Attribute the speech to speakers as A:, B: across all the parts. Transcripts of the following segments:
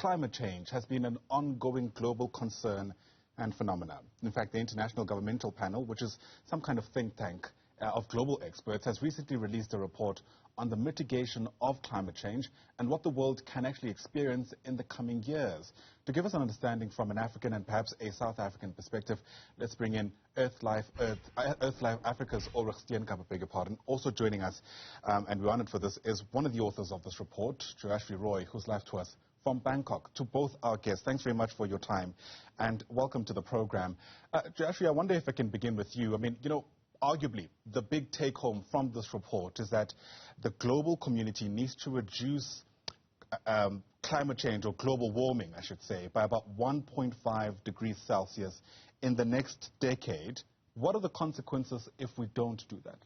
A: climate change has been an ongoing global concern and phenomenon. In fact, the Intergovernmental Panel, which is some kind of think tank of global experts, has recently released a report on the mitigation of climate change and what the world can actually experience in the coming years. To give us an understanding from an African and perhaps a South African perspective, let's bring in Earthlife Africa's Ulrich Steenkamp, I beg your pardon. Also joining us, and we're honored for this, is one of the authors of this report, Joyashree Roy, who's live to us from Bangkok. To both our guests, thanks very much for your time and welcome to the program. Joyashree, I wonder if I can begin with you. I mean, arguably, the big take-home from this report is that the global community needs to reduce climate change, or global warming, I should say, by about 1.5 degrees Celsius in the next decade. What are the consequences if we don't do that?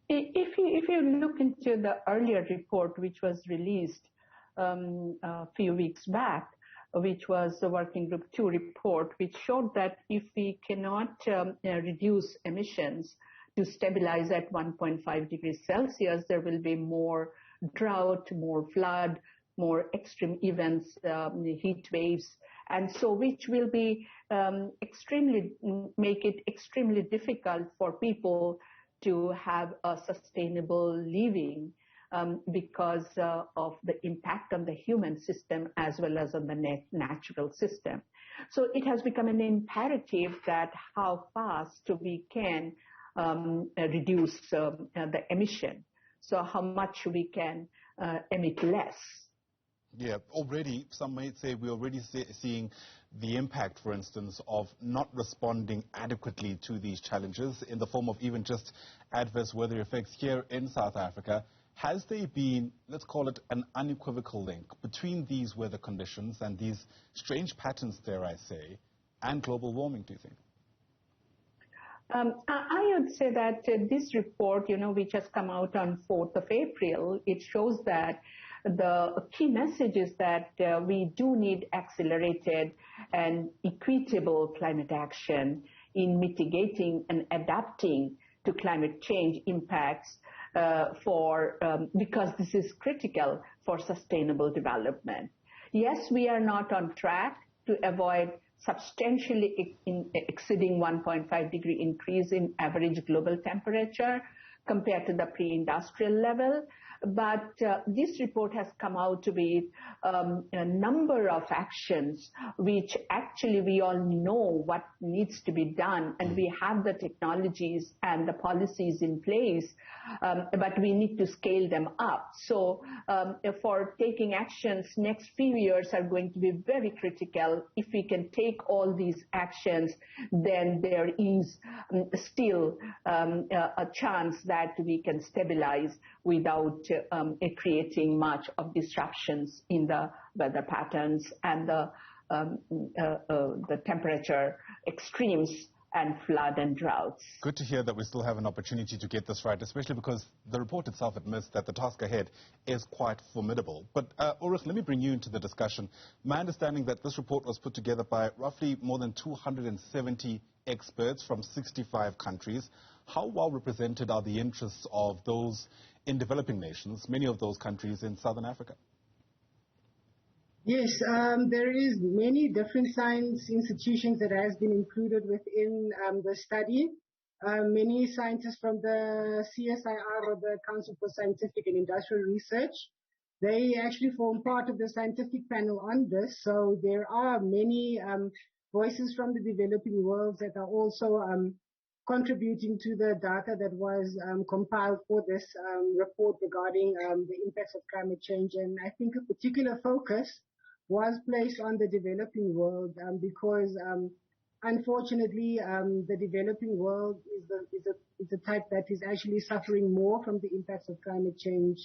B: If you look into the earlier report, which was released a few weeks back, which was the Working Group 2 report, which showed that if we cannot reduce emissions to stabilize at 1.5 degrees Celsius, there will be more drought, more flood, more extreme events, heat waves, and so which will be make it extremely difficult for people to have a sustainable living. Because of the impact on the human system as well as on the natural system. So it has become an imperative that how fast we can reduce the emission. So how much we can emit less.
A: Yeah, already, some might say we're already seeing the impact, for instance, of not responding adequately to these challenges in the form of even just adverse weather effects here in South Africa. Has there been, let's call it, an unequivocal link between these weather conditions and these strange patterns, dare I say, and global warming, do you think?
B: I would say that this report, which has come out on 4th of April, it shows that the key message is that we do need accelerated and equitable climate action in mitigating and adapting to climate change impacts because this is critical for sustainable development. Yes, we are not on track to avoid substantially exceeding 1.5 degree increase in average global temperature compared to the pre-industrial level. But this report has come out with a number of actions which actually we all know what needs to be done, and we have the technologies and the policies in place, but we need to scale them up. So for taking actions, next few years are going to be very critical. If we can take all these actions, then there is still a chance that we can stabilize without creating much of disruptions in the weather patterns and the temperature extremes and flood and droughts.
A: Good to hear that we still have an opportunity to get this right, especially because the report itself admits that the task ahead is quite formidable. But Ulrich, let me bring you into the discussion. My understanding that this report was put together by roughly more than 270 experts from 65 countries. How well represented are the interests of those in developing nations, many of those countries in Southern Africa?
C: Yes, there is many different science institutions that has been included within the study. Many scientists from the CSIR, or the Council for Scientific and Industrial Research, they actually form part of the scientific panel on this. So there are many voices from the developing world that are also contributing to the data that was compiled for this report regarding the impacts of climate change. And I think a particular focus was placed on the developing world because unfortunately the developing world is the type that is actually suffering more from the impacts of climate change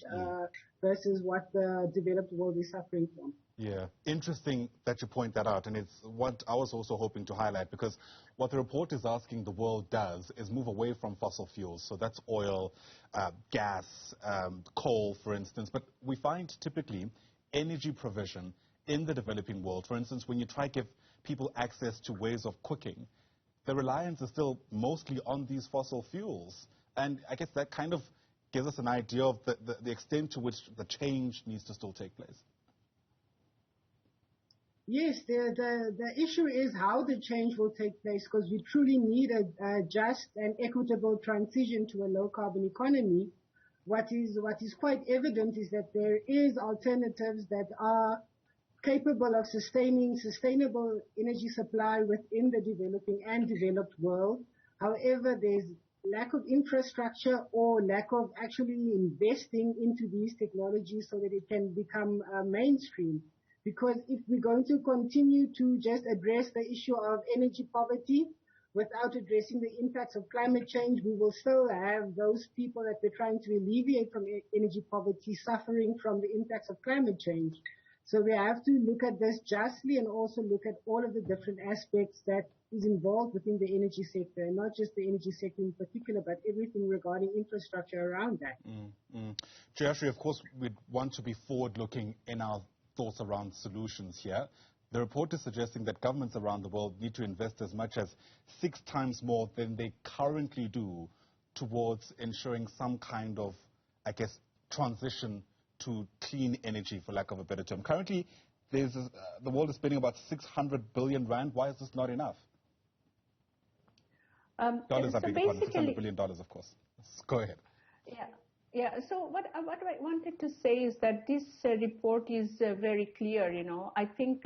C: versus what the developed world is suffering from.
A: Yeah, interesting that you point that out, and it's what I was also hoping to highlight, because what the report is asking the world does is move away from fossil fuels. So that's oil, gas, coal, for instance. But we find typically energy provision in the developing world, for instance, when you try to give people access to ways of cooking, the reliance is still mostly on these fossil fuels. And I guess that kind of gives us an idea of the extent to which the change needs to still take place.
C: Yes, the issue is how the change will take place, because we truly need a just and equitable transition to a low-carbon economy. What is quite evident is that there is alternatives that are capable of sustaining sustainable energy supply within the developing and developed world. However, there's lack of infrastructure or lack of actually investing into these technologies so that it can become mainstream. Because if we're going to continue to just address the issue of energy poverty without addressing the impacts of climate change, we will still have those people that we're trying to alleviate from energy poverty suffering from the impacts of climate change. So we have to look at this justly and also look at all of the different aspects that is involved within the energy sector, and not just the energy sector in particular, but everything regarding infrastructure around that.
A: Joyashree, of course, we'd want to be forward-looking in our thoughts around solutions here. The report is suggesting that governments around the world need to invest as much as 6 times more than they currently do towards ensuring some kind of, I guess, transition to clean energy, for lack of a better term. Currently, the world is spending about 600 billion rand. Why is this not enough? Dollars, I beg your pardon, $600 billion, of course. Go ahead.
B: Yeah. So what I wanted to say is that this report is very clear. I think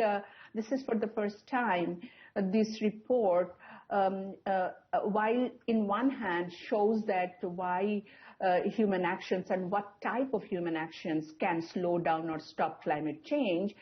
B: this is for the first time this report, while in one hand shows that why human actions and what type of human actions can slow down or stop climate change,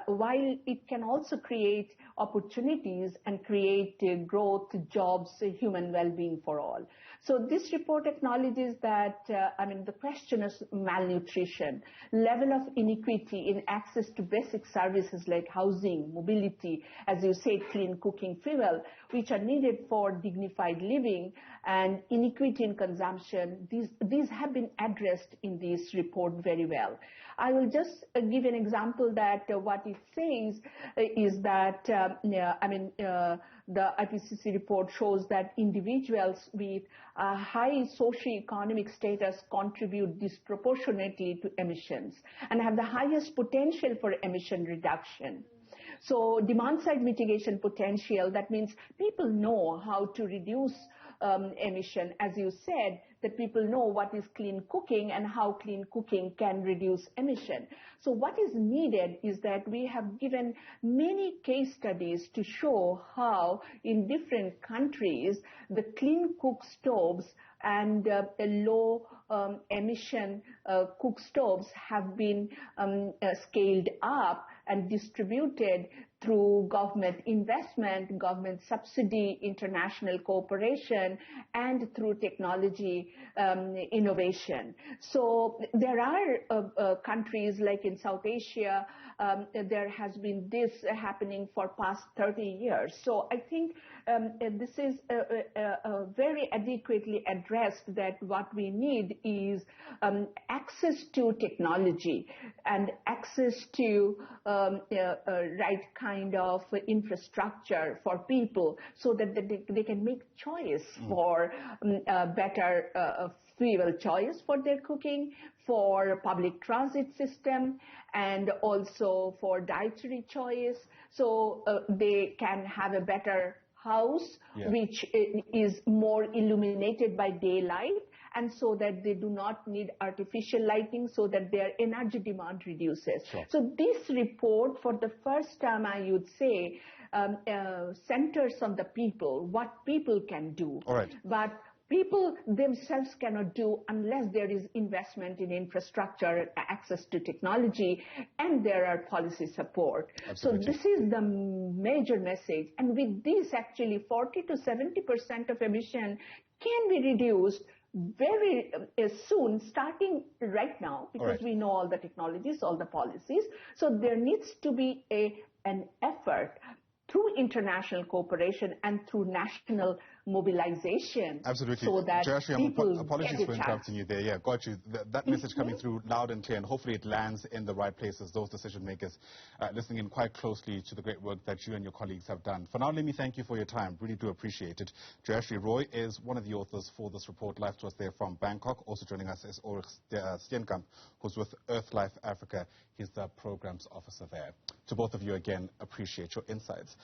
B: while it can also create opportunities and create growth, jobs, human well-being for all. So this report acknowledges that, the question of malnutrition, level of inequity in access to basic services like housing, mobility, as you said, clean cooking fuel, which are needed for dignified living, and inequity in consumption, these have been addressed in this report very well. I will just give an example that what it says is that, the IPCC report shows that individuals with high socioeconomic status contribute disproportionately to emissions and have the highest potential for emission reduction. So demand-side mitigation potential, that means people know how to reduce emission. As you said, that people know what is clean cooking and how clean cooking can reduce emission. So what is needed is that we have given many case studies to show how in different countries the clean cook stoves and low emission cook stoves have been scaled up and distributed through government investment, government subsidy, international cooperation, and through technology innovation. So there are countries like in South Asia, there has been this happening for past 30 years. So I think this is very adequately addressed, that what we need is access to technology and access to right kind of infrastructure for people so that they can make choice for better fuel choice for their cooking, for public transit system, and also for dietary choice, so they can have a better house which is more illuminated by daylight, and so that they do not need artificial lighting, so that their energy demand reduces.
A: Sure.
B: So this report, for the first time, I would say, centers on the people, what people can do.
A: All right.
B: But people themselves cannot do unless there is investment in infrastructure, access to technology, and there are policy support.
A: Absolutely.
B: So this is the major message. And with this, actually, 40 to 70% of emission can be reduced very soon, starting right now, because we know all the technologies, all the policies. So there needs to be an effort through international cooperation and through national mobilization.
A: Absolutely.
B: So that
A: Joyashree, apologies
B: get a
A: for interrupting you there. Yeah, got you. That message coming through loud and clear, and hopefully it lands in the right places, those decision makers listening in quite closely to the great work that you and your colleagues have done. For now, let me thank you for your time. Really do appreciate it. Joyashree Roy is one of the authors for this report, live to us there from Bangkok. Also joining us is Ulrich Steenkamp, who's with Earthlife Africa. He's the programs officer there. To both of you again, appreciate your insights.